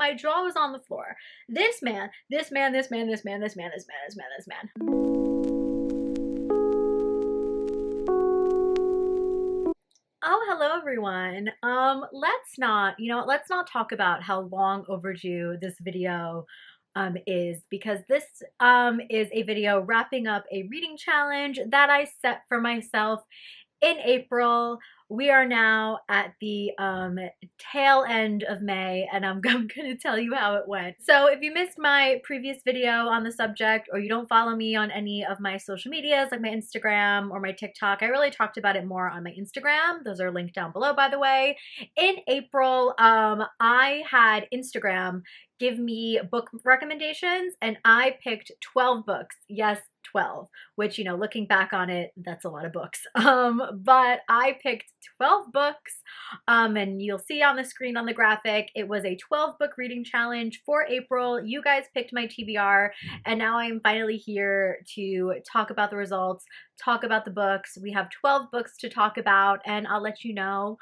my jaw was on the floor. This man, this man, this man, this man, this man, this man, this man, this man. Oh, hello everyone. Let's not talk about how long overdue this video is, because this is a video wrapping up a reading challenge that I set for myself in April. We are now at the tail end of May, and I'm going to tell you how it went. So if you missed my previous video on the subject, or you don't follow me on any of my social medias like my Instagram or my TikTok, I really talked about it more on my Instagram. Those are linked down below, by the way. In April, I had Instagram give me book recommendations, and I picked 12 books. Yes, 12, which, you know, looking back on it, that's a lot of books. But I picked 12 books, and you'll see on the screen on the graphic, it was a 12 book reading challenge for April. You guys picked my TBR, and now I'm finally here to talk about the results, talk about the books. We have 12 books to talk about, and I'll let you know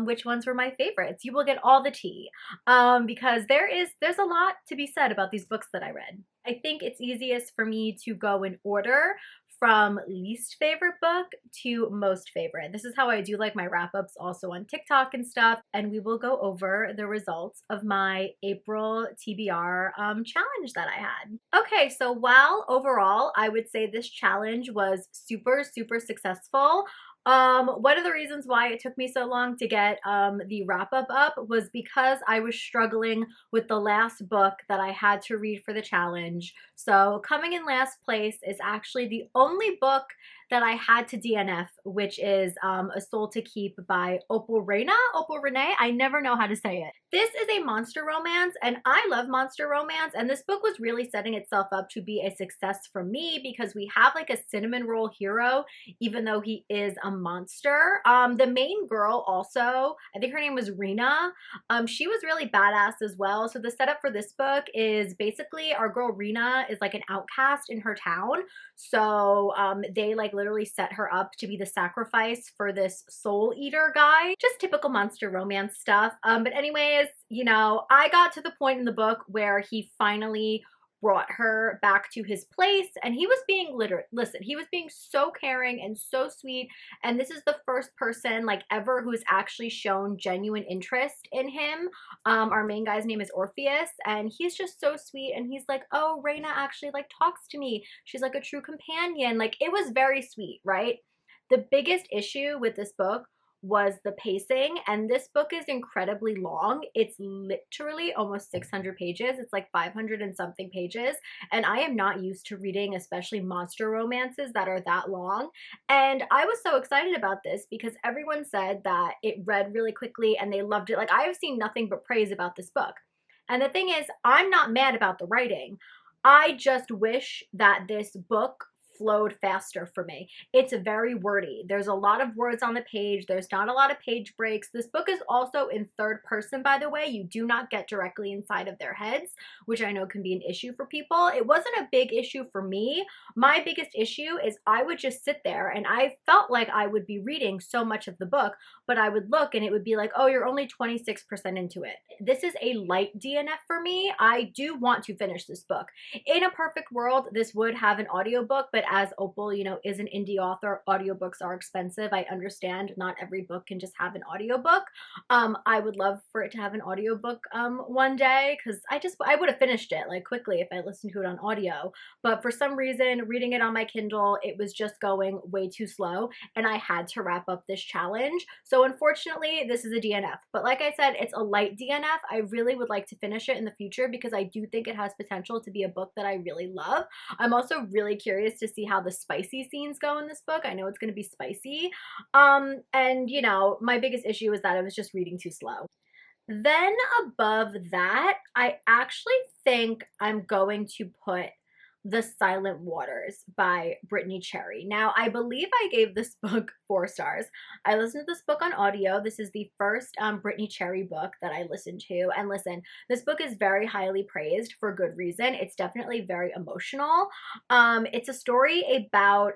which ones were my favorites. You will get all the tea, because there's a lot to be said about these books that I read. I think it's easiest for me to go in order from least favorite book to most favorite. This is how I do like my wrap-ups also on TikTok and stuff, and we will go over the results of my April TBR challenge that I had. Okay, so while overall I would say this challenge was super successful, one of the reasons why it took me so long to get the wrap-up up was because I was struggling with the last book that I had to read for the challenge. So coming in last place is actually the only book that I had to DNF, which is A Soul to Keep by Opal Renee. I never know how to say it. This is a monster romance, and I love monster romance, and this book was really setting itself up to be a success for me because we have like a cinnamon roll hero, even though he is a monster. The main girl also, I think her name was Rena, she was really badass as well. So the setup for this book is basically our girl Rena is like an outcast in her town. So they like literally set her up to be the sacrifice for this soul eater guy. Just typical monster romance stuff. But anyways, you know, I got to the point in the book where he finally brought her back to his place, and he was being he was being so caring and so sweet, and this is the first person like ever who's actually shown genuine interest in him. Our main guy's name is Orpheus, and he's just so sweet, and he's like, oh, Rena actually like talks to me, she's like a true companion. Like, it was very sweet, right? The biggest issue with this book was the pacing, and this book is incredibly long. It's literally almost 600 pages. It's like 500 and something pages, and I am not used to reading especially monster romances that are that long. And I was so excited about this because everyone said that it read really quickly and they loved it. Like, I have seen nothing but praise about this book. And the thing is, I'm not mad about the writing. I just wish that this book flowed faster for me. It's very wordy. There's a lot of words on the page. There's not a lot of page breaks. This book is also in third person, by the way. You do not get directly inside of their heads, which I know can be an issue for people. It wasn't a big issue for me. My biggest issue is I would just sit there and I felt like I would be reading so much of the book, but I would look and it would be like, oh, you're only 26% into it. This is a light DNF for me. I do want to finish this book. In a perfect world, this would have an audiobook, but as Opal, you know, is an indie author, audiobooks are expensive. I understand not every book can just have an audiobook. I would love for it to have an audiobook one day, because I would have finished it like quickly if I listened to it on audio. But for some reason, reading it on my Kindle, it was just going way too slow, and I had to wrap up this challenge. So unfortunately, this is a DNF. But like I said, it's a light DNF. I really would like to finish it in the future because I do think it has potential to be a book that I really love. I'm also really curious to see how the spicy scenes go in this book. I know it's going to be spicy. And you know, my biggest issue is that I was just reading too slow. Then above that, I actually think I'm going to put The Silent Waters by Brittany Cherry. Now, I believe I gave this book 4 stars. I listened to this book on audio. This is the first Brittany Cherry book that I listened to. And listen, this book is very highly praised for good reason. It's definitely very emotional. It's a story about,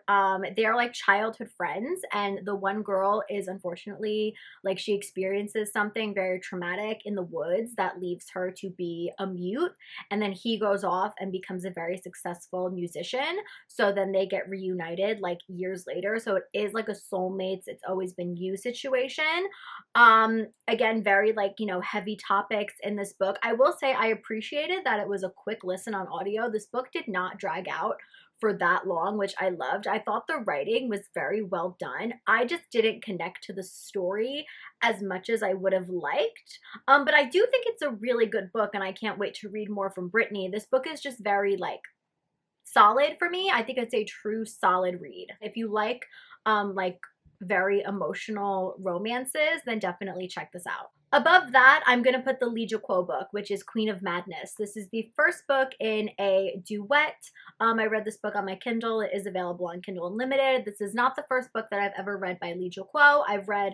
they're like childhood friends, and the one girl is unfortunately, like, she experiences something very traumatic in the woods that leaves her to be a mute, and then he goes off and becomes a very successful musician. So then they get reunited like years later. So it is like a soulmates, it's always been you situation. Again, very, like, you know, heavy topics in this book. I will say I appreciated that it was a quick listen on audio. This book did not drag out for that long, which I loved. I thought the writing was very well done. I just didn't connect to the story as much as I would have liked. But I do think it's a really good book, and I can't wait to read more from Brittany. This book is just very, like, solid for me. I think it's a true solid read. If you like very emotional romances, then definitely check this out. Above that, I'm going to put the Lee Quo book, which is Queen of Madness. This is the first book in a duet. I read this book on my Kindle. It is available on Kindle Unlimited. This is not the first book that I've ever read by Lee Quo. I've read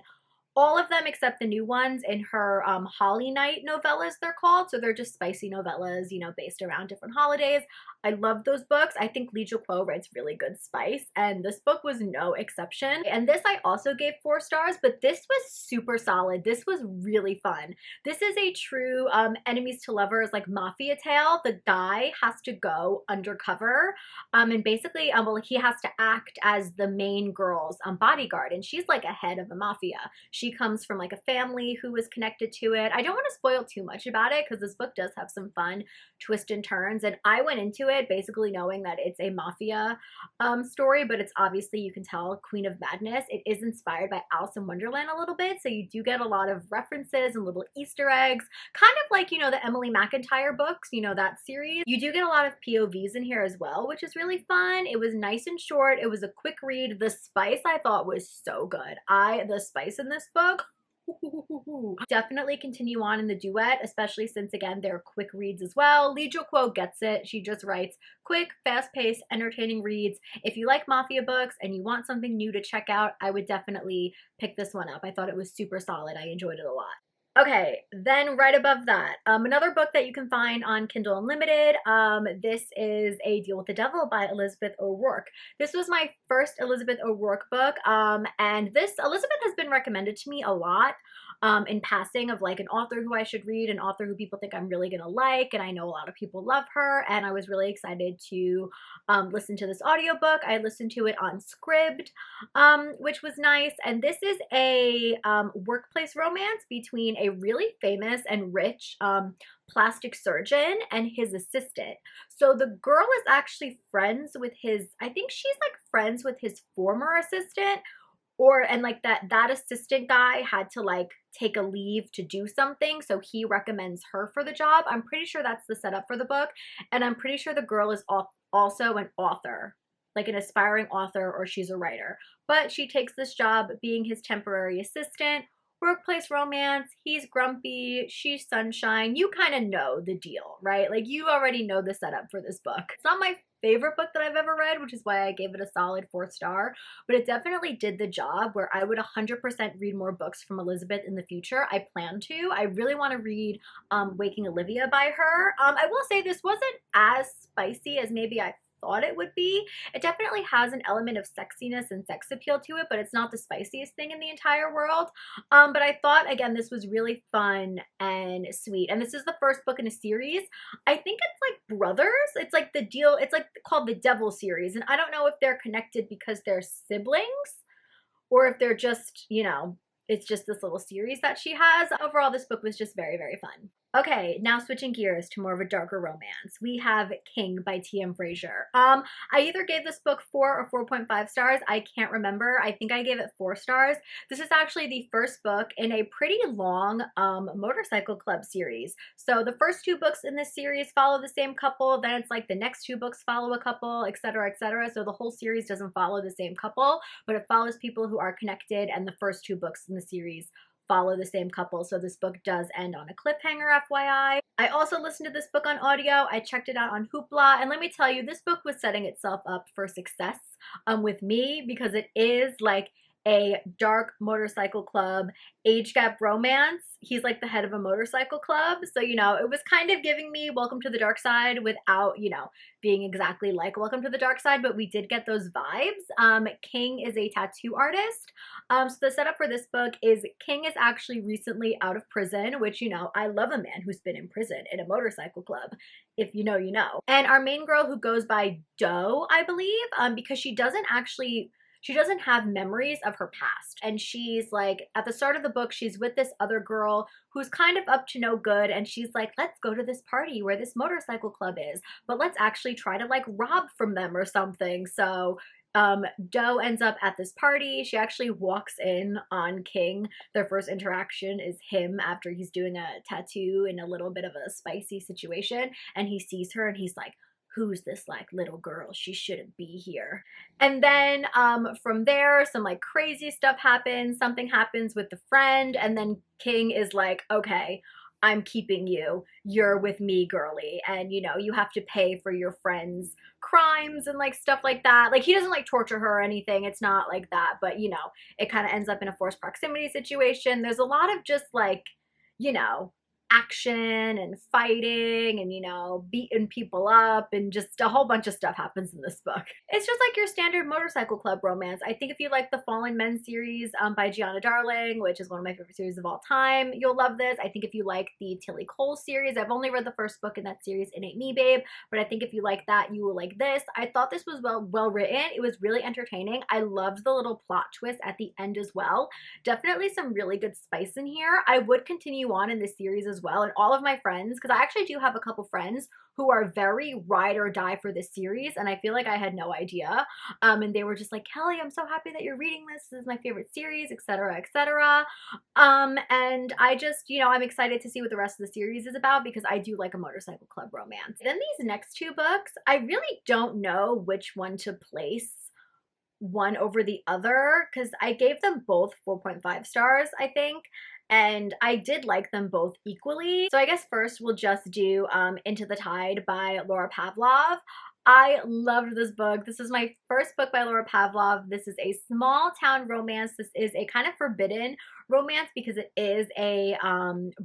all of them except the new ones in her Holly Night novellas, they're called. So they're just spicy novellas, you know, based around different holidays. I love those books. I think Lee Quo writes really good spice, and this book was no exception. And this I also gave 4 stars, but this was super solid. This was really fun. This is a true enemies to lovers, like, mafia tale. The guy has to go undercover, and basically, well, he has to act as the main girl's bodyguard, and she's like a head of the mafia. She comes from like a family who was connected to it. I don't want to spoil too much about it because this book does have some fun twists and turns, and I went into it basically knowing that it's a mafia story, but it's obviously, you can tell, Queen of Madness. It is inspired by Alice in Wonderland a little bit, so you do get a lot of references and little Easter eggs, kind of like, you know, the Emily McIntyre books, you know, that series. You do get a lot of POVs in here as well, which is really fun. It was nice and short. It was a quick read. The spice I thought was so good. The spice in this book, definitely continue on in the duet, especially since, again, they're quick reads as well. Lee Quo gets it. She just writes quick, fast-paced, entertaining reads. If you like mafia books and you want something new to check out, I would definitely pick this one up. I thought it was super solid. I enjoyed it a lot. Okay, then right above that, another book that you can find on Kindle Unlimited. This is A Deal with the Devil by Elizabeth O'Rourke. This was my first Elizabeth O'Rourke book, and this Elizabeth has been recommended to me a lot in passing, of like an author who I should read, an author who people think I'm really gonna like, and I know a lot of people love her, and I was really excited to listen to this audiobook. I listened to it on Scribd, which was nice, and this is a workplace romance between a really famous and rich plastic surgeon and his assistant. So the girl is actually friends with his, I think she's like friends with his former assistant, and like that assistant guy had to like take a leave to do something, so he recommends her for the job. I'm pretty sure that's the setup for the book, and I'm pretty sure the girl is also an author, like an aspiring author, or she's a writer, but she takes this job being his temporary assistant. Workplace romance, he's grumpy, she's sunshine. You kind of know the deal, right? Like, you already know the setup for this book. It's not my favorite book that I've ever read, which is why I gave it a solid 4 star, but it definitely did the job where I would 100% read more books from Elizabeth in the future. I plan to. I really want to read Waking Olivia by her. I will say this wasn't as spicy as maybe I thought it would be. It definitely has an element of sexiness and sex appeal to it, but it's not the spiciest thing in the entire world. But I thought, again, this was really fun and sweet. And this is the first book in a series. I think it's like brothers. It's like the deal, it's like called the Devil series. And I don't know if they're connected because they're siblings, or if they're just, you know, it's just this little series that she has. Overall, this book was just very, very fun. Okay, now switching gears to more of a darker romance. We have King by T.M. Frazier. I either gave this book 4 or 4.5 stars. I can't remember. I think I gave it 4 stars. This is actually the first book in a pretty long motorcycle club series. So the first 2 books in this series follow the same couple. Then it's like the next 2 books follow a couple, etc., etc. So the whole series doesn't follow the same couple, but it follows people who are connected, and the first 2 books in the series follow the same couple. So this book does end on a cliffhanger, FYI. I also listened to this book on audio. I checked it out on Hoopla, and let me tell you, this book was setting itself up for success with me, because it is like a dark motorcycle club age gap romance. He's like the head of a motorcycle club, so you know, it was kind of giving me Welcome to the Dark Side without, you know, being exactly like Welcome to the Dark Side, but we did get those vibes. King is a tattoo artist. So the setup for this book is King is actually recently out of prison, which, you know, I love a man who's been in prison in a motorcycle club. If you know, you know. And our main girl, who goes by Doe, I believe, because she doesn't have memories of her past. And she's like, at the start of the book, she's with this other girl who's kind of up to no good. And she's like, let's go to this party where this motorcycle club is, but let's actually try to like rob from them or something. So Doe ends up at this party. She actually walks in on King. Their first interaction is him after he's doing a tattoo in a little bit of a spicy situation. And he sees her and he's like, who's this like little girl? She shouldn't be here. And then from there, some like crazy stuff happens. Something happens with the friend, and then King is like, okay, I'm keeping you. You're with me, girly. And you know, you have to pay for your friend's crimes and like stuff like that. Like, he doesn't like torture her or anything. It's not like that, but you know, it kind of ends up in a forced proximity situation. There's a lot of just like, you know, action and fighting and, you know, beating people up, and just a whole bunch of stuff happens in this book. It's just like your standard motorcycle club romance. I think if you like the Fallen Men series by Gianna Darling, which is one of my favorite series of all time, you'll love this. I think if you like the Tilly Cole series, I've only read the first book in that series, It Ain't Me Babe, but I think if you like that, you will like this. I thought this was well written. It was really entertaining. I loved the little plot twist at the end as well. Definitely some really good spice in here. I would continue on in this series as well, and all of my friends, because I actually do have a couple friends who are very ride or die for this series, and I feel like I had no idea, and they were just like, Kelly, I'm so happy that you're reading this. This is my favorite series, etc., etc. And I just, you know, I'm excited to see what the rest of the series is about, because I do like a motorcycle club romance. Then these next two books, I really don't know which one to place one over the other, because I gave them both 4.5 stars, I think, and I did like them both equally. So I guess first we'll just do Into the Tide by Laura Pavlov. I loved this book. This is my first book by Laura Pavlov. This is a small town romance. This is a kind of forbidden romance because it is a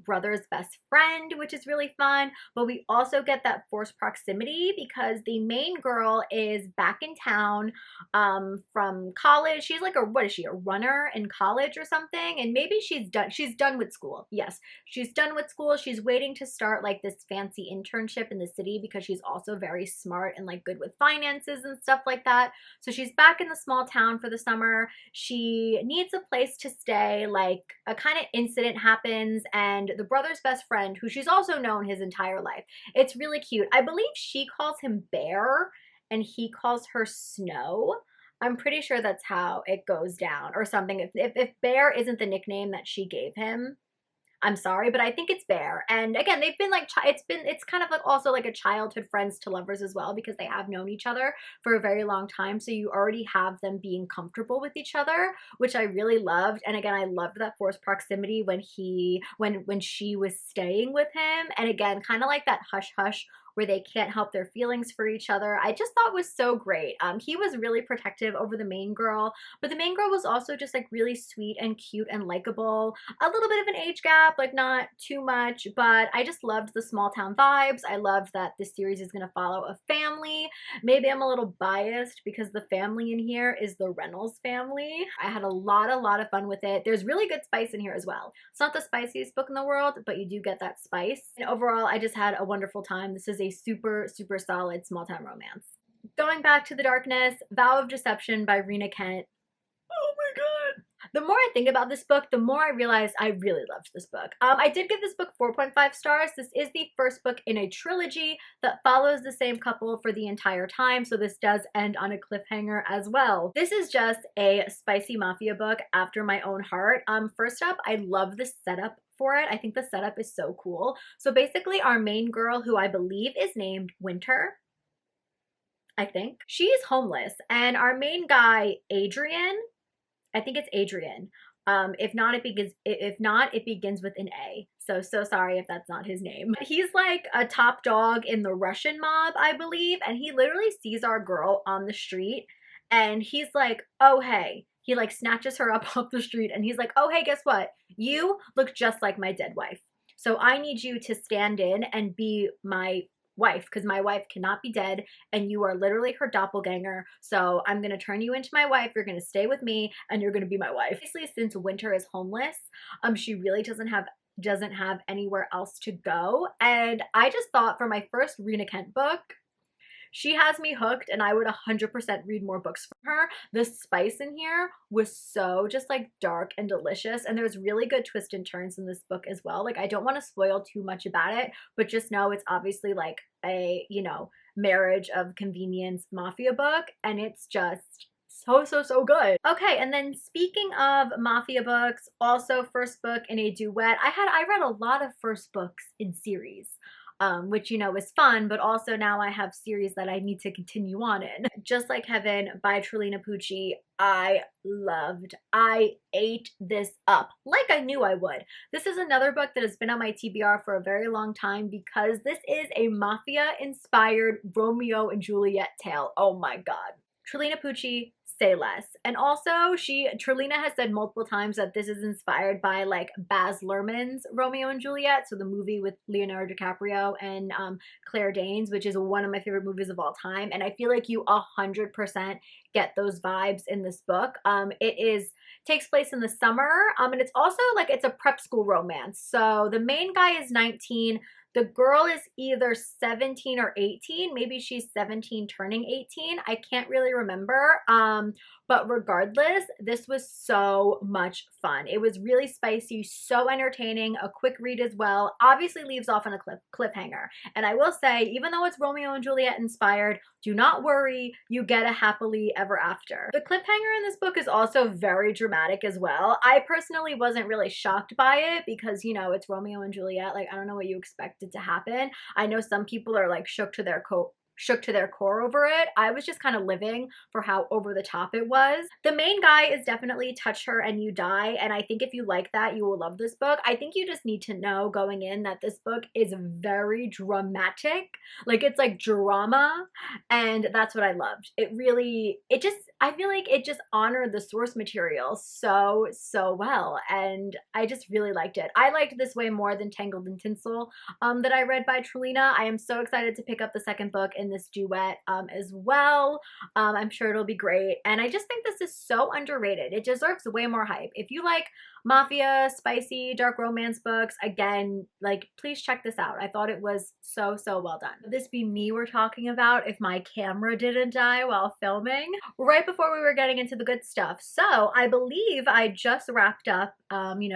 brother's best friend, which is really fun. But we also get that forced proximity because the main girl is back in town from college. She's like what is she, a runner in college or something? And maybe she's done with school. Yes, she's done with school. She's waiting to start like this fancy internship in the city because she's also very smart and like good with finances and stuff like that. So she's back in the small town for the summer. She needs a place to stay. Like a kind of incident happens, and the brother's best friend, who she's also known his entire life, it's really cute. I believe she calls him Bear and he calls her Snow. I'm pretty sure that's how it goes down or something. If Bear isn't the nickname that she gave him, I'm sorry, but I think it's Bear. And again, they've been like, it's kind of like also like a childhood friends to lovers as well, because they have known each other for a very long time. So you already have them being comfortable with each other, which I really loved. And again, I loved that forced proximity when she was staying with him. And again, kind of like that hush hush where they can't help their feelings for each other. I just thought was so great. He was really protective over the main girl, but the main girl was also just like really sweet and cute and likable. A little bit of an age gap, like not too much, but I just loved the small town vibes. I loved that this series is gonna follow a family. Maybe I'm a little biased because the family in here is the Reynolds family. I had a lot of fun with it. There's really good spice in here as well. It's not the spiciest book in the world, but you do get that spice. And overall, I just had a wonderful time. This is a super solid small town romance. Going back to the darkness, Vow of Deception by Rena Kent. Oh my god. The more I think about this book, the more I realize I really loved this book. I did give this book 4.5 stars. This is the first book in a trilogy that follows the same couple for the entire time, so this does end on a cliffhanger as well. This is just a spicy mafia book after my own heart. First up, I love the setup for it. I think the setup is so cool. So basically our main girl, who I believe is named Winter, I think, she is homeless, and our main guy, Adrian, I think it's Adrian, If not, it begins with an A. So sorry if that's not his name. He's like a top dog in the Russian mob, I believe, and he literally sees our girl on the street and he's like, "Oh, hey." He like snatches her up off the street and he's like, "Oh, hey, guess what? You look just like my dead wife. So I need you to stand in and be my wife because my wife cannot be dead and you are literally her doppelganger. So I'm going to turn you into my wife. You're going to stay with me and you're going to be my wife." Obviously, since Winter is homeless, she really doesn't have anywhere else to go. And I just thought for my first Rena Kent book, she has me hooked and I would 100% read more books from her. The spice in here was so just like dark and delicious, and there's really good twists and turns in this book as well. Like I don't want to spoil too much about it, but just know it's obviously like a, marriage of convenience mafia book, and it's just so good. Okay, and then speaking of mafia books, also first book in a duet. I read a lot of first books in series. Which is fun, but also now I have series that I need to continue on in. Just Like Heaven by Trulina Pucci, I ate this up like I knew I would. This is another book that has been on my TBR for a very long time because this is a mafia-inspired Romeo and Juliet tale. Oh my god. Trulina Pucci, say less. And also, Trulina has said multiple times that this is inspired by like Baz Luhrmann's Romeo and Juliet, so the movie with Leonardo DiCaprio and Claire Danes, which is one of my favorite movies of all time. And I feel like you 100% get those vibes in this book. Takes place in the summer, and it's also like it's a prep school romance. So the main guy is 19. The girl is either 17 or 18. Maybe she's 17 turning 18. I can't really remember. But regardless, this was so much fun. It was really spicy, so entertaining, a quick read as well. Obviously leaves off on a cliffhanger. And I will say, even though it's Romeo and Juliet inspired, do not worry, you get a happily ever after. The cliffhanger in this book is also very dramatic as well. I personally wasn't really shocked by it because, it's Romeo and Juliet. Like, I don't know what you expected to happen. I know some people are like shook to their core over it. I was just kind of living for how over the top it was. The main guy is definitely touch her and you die, and I think if you like that, you will love this book. I think you just need to know going in that this book is very dramatic. Like, it's like drama, and that's what I loved. I feel like it just honored the source material so well, and I just really liked it. I liked this way more than Tangled in Tinsel that I read by Trulina. I am so excited to pick up the second book in this duet as well. I'm sure it'll be great, and I just think this is so underrated. It deserves way more hype. If you like mafia, spicy, dark romance books, again, like, please check this out. I thought it was so well done. Would this be me we're talking about if my camera didn't die while filming? Right before we were getting into the good stuff. So I believe I just wrapped up,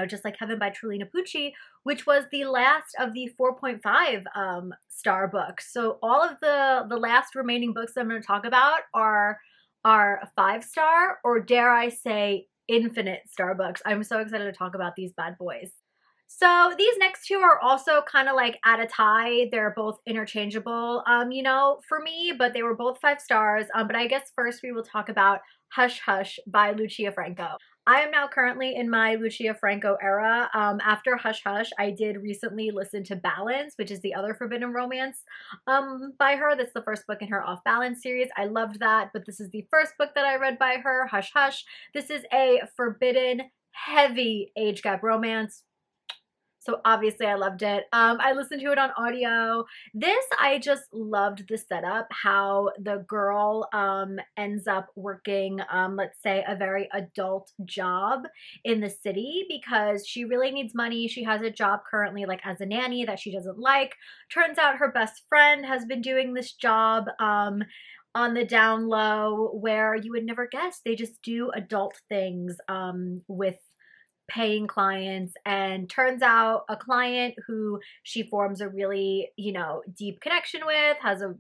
Just Like Heaven by Trulina Pucci, which was the last of the 4.5 star books. So all of the last remaining books that I'm going to talk about are 5-star, or dare I say infinite star books. I'm so excited to talk about these bad boys. So these next two are also kind of like at a tie. They're both interchangeable, for me, but they were both 5 stars. But I guess first we will talk about Hush Hush by Lucia Franco. I am now currently in my Lucia Franco era. After Hush Hush, I did recently listen to Balance, which is the other forbidden romance by her. That's the first book in her Off Balance series. I loved that, but this is the first book that I read by her, Hush Hush. This is a forbidden, heavy age gap romance. So obviously I loved it. I listened to it on audio. This, I just loved the setup, how the girl ends up working, let's say, a very adult job in the city because she really needs money. She has a job currently like as a nanny that she doesn't like. Turns out her best friend has been doing this job on the down low, where you would never guess they just do adult things with paying clients, and turns out a client who she forms a really, deep connection with, has a,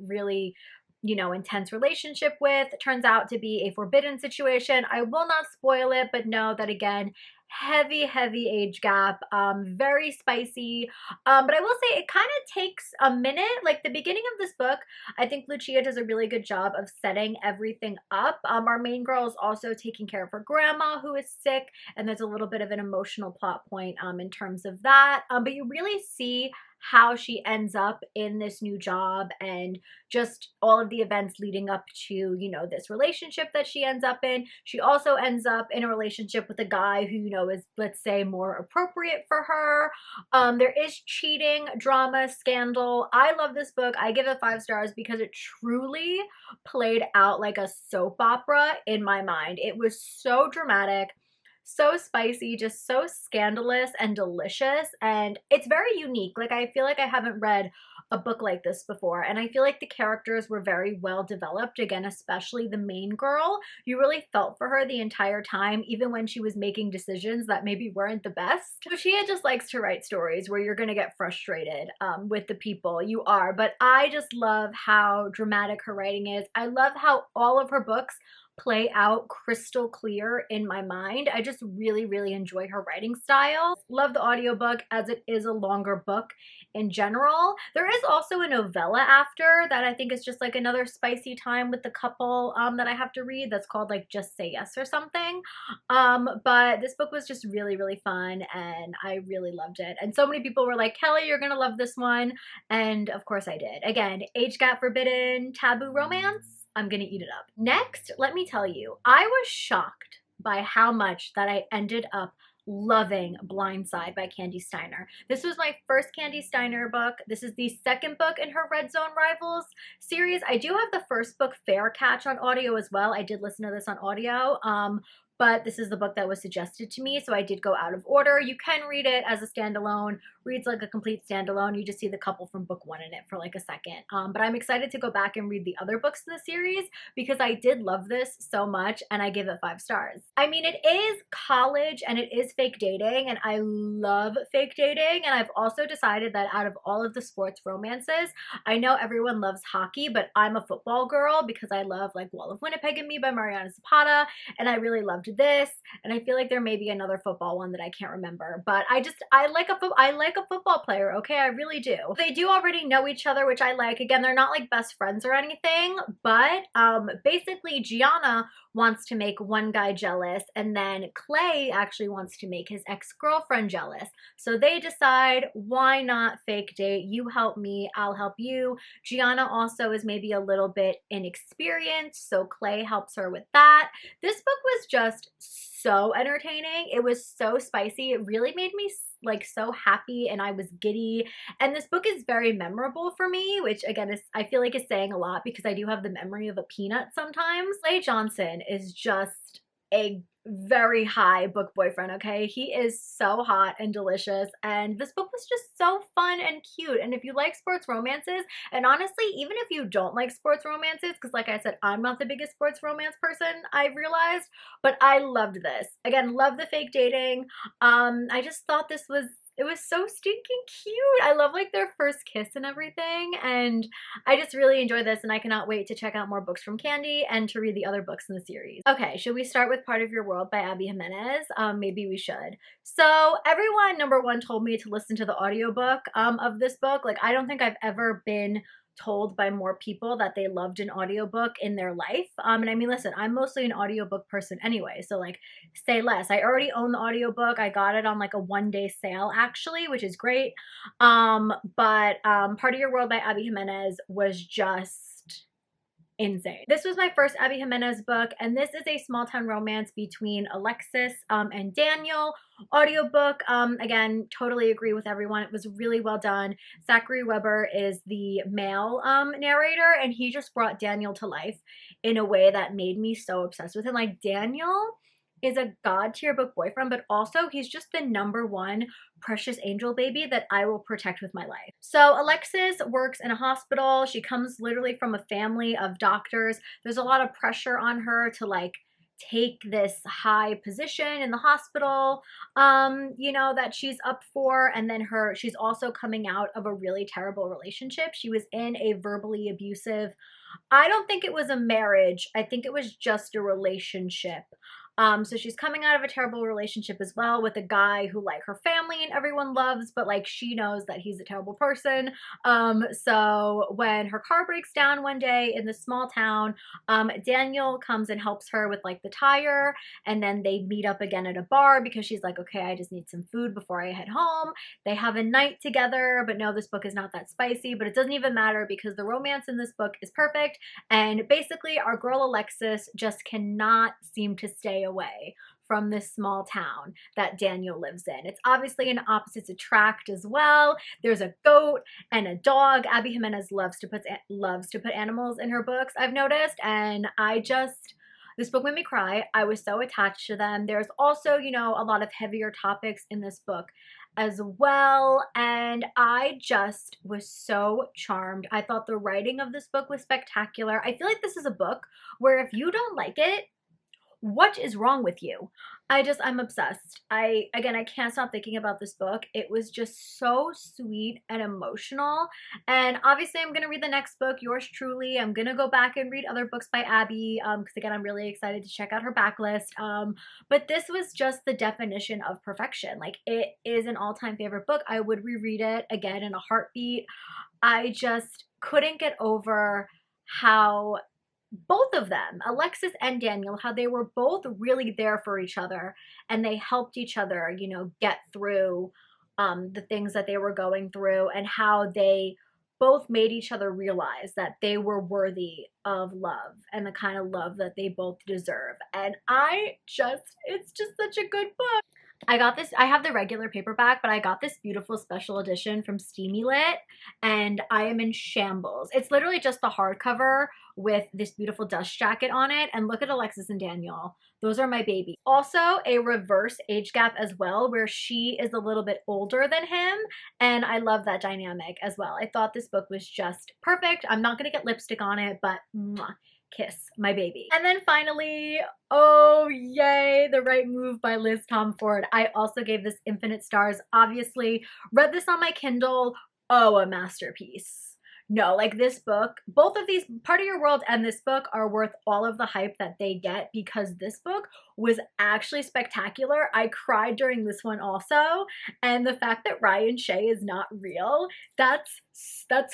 really you know, intense relationship with turns out to be a forbidden situation. I will not spoil it, but know that again, heavy age gap, very spicy. But I will say it kind of takes a minute. Like the beginning of this book, I think Lucia does a really good job of setting everything up. Our main girl is also taking care of her grandma who is sick, and there's a little bit of an emotional plot point in terms of that. But you really see how she ends up in this new job and just all of the events leading up to, you know, this relationship that she ends up in. She also ends up in a relationship with a guy who, you know, is, let's say, more appropriate for her. There is cheating, drama, scandal. I love this book. I give it 5 stars because it truly played out like a soap opera in my mind. It was so dramatic, so spicy, just so scandalous and delicious, and it's very unique. Like I feel like I haven't read a book like this before, and I feel like the characters were very well developed. Again, especially the main girl. You really felt for her the entire time, even when she was making decisions that maybe weren't the best. Lucia just likes to write stories where you're gonna get frustrated with the people you are, but I just love how dramatic her writing is. I love how all of her books play out crystal clear in my mind. I just really enjoy her writing style. Love the audiobook as it is a longer book in general. There is also a novella after that I think is just like another spicy time with the couple that I have to read that's called like Just Say Yes or something. But this book was just really fun and I really loved it. And so many people were like, Kelly, you're gonna love this one. And of course I did. Again, age gap forbidden, taboo romance. I'm gonna eat it up. Next, let me tell you, I was shocked by how much that I ended up loving Blindside by Candy Steiner. This was my first Candy Steiner book. This is the second book in her Red Zone Rivals series. I do have the first book, Fair Catch, on audio as well. I did listen to this on audio. But this is the book that was suggested to me, so I did go out of order. You can read it as a standalone, reads like a complete standalone. You just see the couple from book 1 in it for like a second. But I'm excited to go back and read the other books in the series because I did love this so much and I give it 5 stars. I mean, it is college and it is fake dating, and I love fake dating. And I've also decided that out of all of the sports romances, I know everyone loves hockey, but I'm a football girl because I love like Wall of Winnipeg and Me by Mariana Zapata, and I really loved this, and I feel like there may be another football one that I can't remember, but I like a football player, okay? I really do. They do already know each other, which I like. Again, they're not like best friends or anything, but basically Gianna wants to make one guy jealous, and then Clay actually wants to make his ex-girlfriend jealous. So they decide, why not fake date? You help me, I'll help you. Gianna also is maybe a little bit inexperienced, so Clay helps her with that. This book was just so entertaining. It was so spicy. It really made me like so happy and I was giddy. And this book is very memorable for me, which again is, I feel like is saying a lot because I do have the memory of a peanut sometimes. Clay Johnson is just a very high book boyfriend, okay? He is so hot and delicious, and this book was just so fun and cute. And if you like sports romances, and honestly, even if you don't like sports romances, because like I said, I'm not the biggest sports romance person, I've realized, but I loved this. Again, love the fake dating. I just thought it was so stinking cute. I love like their first kiss and everything, and I just really enjoy this, and I cannot wait to check out more books from Candy and to read the other books in the series. Okay, should we start with Part of Your World by Abby Jimenez? Maybe we should. So everyone, number one, told me to listen to the audiobook of this book. Like, I don't think I've ever been told by more people that they loved an audiobook in their life. And I mean, listen, I'm mostly an audiobook person anyway, so like say less. I already own the audiobook. I got it on like a 1-day sale actually, which is great. But Part of Your World by Abby Jimenez was just insane. This was my first Abby Jimenez book, and this is a small town romance between Alexis and Daniel. Audiobook, again, totally agree with everyone. It was really well done. Zachary Weber is the male narrator, and he just brought Daniel to life in a way that made me so obsessed with him. Like, Daniel is a god tier book boyfriend, but also he's just the #1 precious angel baby that I will protect with my life. So Alexis works in a hospital. She comes literally from a family of doctors. There's a lot of pressure on her to like take this high position in the hospital, you know, that she's up for. And then she's also coming out of a really terrible relationship. She was in a verbally abusive, I don't think it was a marriage. I think it was just a relationship. So she's coming out of a terrible relationship as well with a guy who like her family and everyone loves, but like she knows that he's a terrible person. So when her car breaks down one day in this small town, Daniel comes and helps her with like the tire, and then they meet up again at a bar because she's like, okay, I just need some food before I head home. They have a night together, but no, this book is not that spicy, but it doesn't even matter because the romance in this book is perfect. And basically our girl Alexis just cannot seem to stay away from this small town that Daniel lives in. It's obviously an opposites attract as well. There's a goat and a dog. Abby Jimenez loves to put animals in her books, I've noticed, and this book made me cry. I was so attached to them. There's also, you know, a lot of heavier topics in this book as well, and I just was so charmed. I thought the writing of this book was spectacular. I feel like this is a book where if you don't like it, what is wrong with you? I'm obsessed. Again, I can't stop thinking about this book. It was just so sweet and emotional. And obviously I'm going to read the next book, yours truly. I'm going to go back and read other books by Abby, because again, I'm really excited to check out her backlist. But this was just the definition of perfection. Like, it is an all-time favorite book. I would reread it again in a heartbeat. I just couldn't get over how both of them, Alexis and Daniel, how they were both really there for each other, and they helped each other, you know, get through the things that they were going through, and how they both made each other realize that they were worthy of love and the kind of love that they both deserve. And it's just such a good book. I have the regular paperback, but I got this beautiful special edition from Steamy Lit, and I am in shambles. It's literally just the hardcover with this beautiful dust jacket on it, and look at Alexis and Daniel. Those are my babies. Also, a reverse age gap as well, where she is a little bit older than him, and I love that dynamic as well. I thought this book was just perfect. I'm not gonna get lipstick on it, but mwah, kiss my baby. And then finally, oh yay, The Right Move by Liz Tomford. I also gave this infinite stars. Obviously, read this on my Kindle. Oh, a masterpiece. No, like, this book, both of these, Part of Your World and this book, are worth all of the hype that they get, because this book was actually spectacular. I cried during this one also, and the fact that Ryan Shea is not real, that's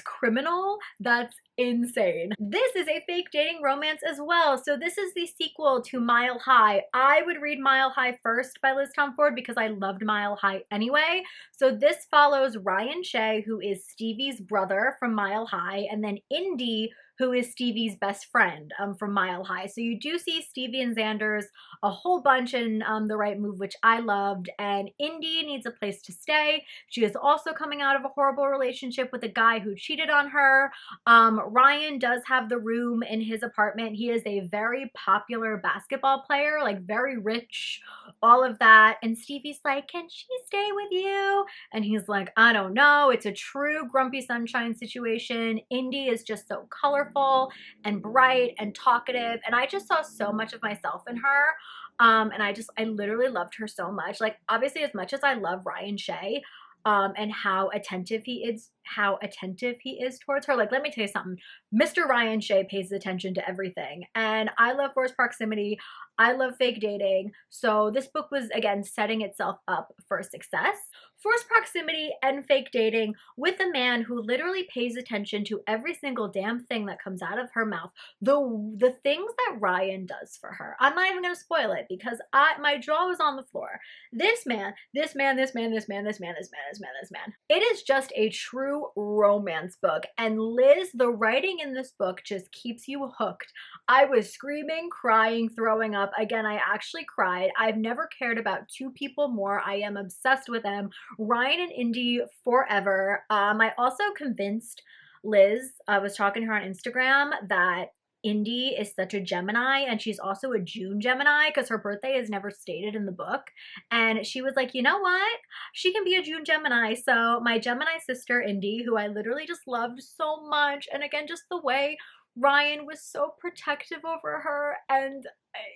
criminal. That's insane. This is a fake dating romance as well. So this is the sequel to Mile High. I would read Mile High first by Liz Tomford because I loved Mile High anyway. So this follows Ryan Shea, who is Stevie's brother from Mile High, and then Indy, who is Stevie's best friend from Mile High. So you do see Stevie and Xander's a whole bunch in The Right Move, which I loved, and Indy needs a place to stay. She is also coming out of a horrible relationship with a guy who cheated on her. Ryan does have the room in his apartment. He is a very popular basketball player, like very rich, all of that. And Stevie's like, can she stay with you? And he's like, I don't know. It's a true Grumpy Sunshine situation. Indy is just so colorful and bright and talkative, and I just saw so much of myself in her. And I literally loved her so much. Like, obviously, as much as I love Ryan Shea, and how attentive he is towards her. Like, let me tell you something. Mr. Ryan Shea pays attention to everything. And I love forced proximity. I love fake dating. So this book was, again, setting itself up for success. Forced proximity and fake dating with a man who literally pays attention to every single damn thing that comes out of her mouth. The things that Ryan does for her. I'm not even going to spoil it because my jaw was on the floor. This man. It is just a true romance book. And Liz, the writing in this book just keeps you hooked. I was screaming, crying, throwing up. Again, I actually cried. I've never cared about two people more. I am obsessed with them. Ryan and Indy forever. I also convinced Liz, I was talking to her on Instagram, that Indy is such a Gemini, and she's also a June Gemini because her birthday is never stated in the book. And she was like, you know what? She can be a June Gemini. So my Gemini sister, Indy, who I literally just loved so much, and again, just the way Ryan was so protective over her, and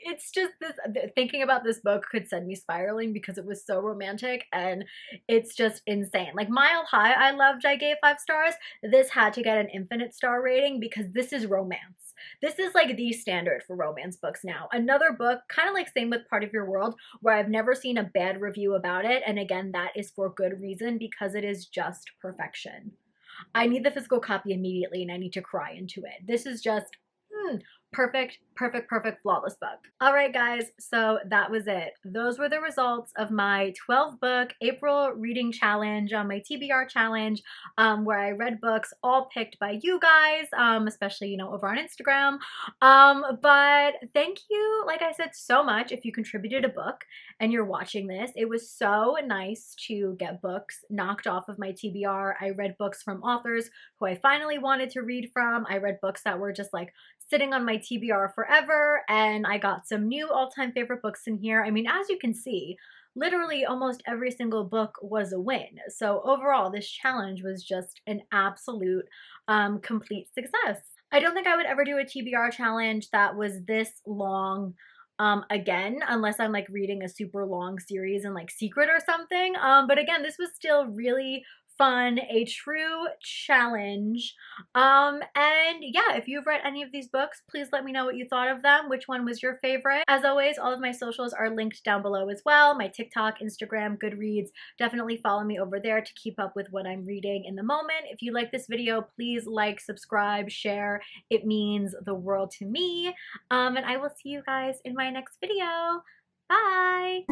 it's just this, thinking about this book could send me spiraling because it was so romantic and it's just insane. Like Mile High, I loved, I gave 5 stars. This had to get an infinite star rating because this is romance. This is like the standard for romance books now. Another book, kind of like same with Part of Your World, where I've never seen a bad review about it. And again, that is for good reason because it is just perfection. I need the physical copy immediately and I need to cry into it. This is just perfect, perfect, perfect, flawless book. All right, guys, so that was it. Those were the results of my 12 book April reading challenge, my TBR challenge, where I read books all picked by you guys, especially, you know, over on Instagram. But thank you, like I said, so much if you contributed a book and you're watching this. It was so nice to get books knocked off of my TBR. I read books from authors who I finally wanted to read from. I read books that were just like sitting on my TBR forever, and I got some new all-time favorite books in here. I mean, as you can see, literally almost every single book was a win. So overall, this challenge was just an absolute complete success. I don't think I would ever do a TBR challenge that was this long again, unless I'm like reading a super long series in like Secret or something. But again, this was still really fun, a true challenge. And yeah, if you've read any of these books, please let me know what you thought of them. Which one was your favorite? As always, all of my socials are linked down below as well. My TikTok, Instagram, Goodreads. Definitely follow me over there to keep up with what I'm reading in the moment. If you like this video, please like, subscribe, share. It means the world to me. And I will see you guys in my next video. Bye!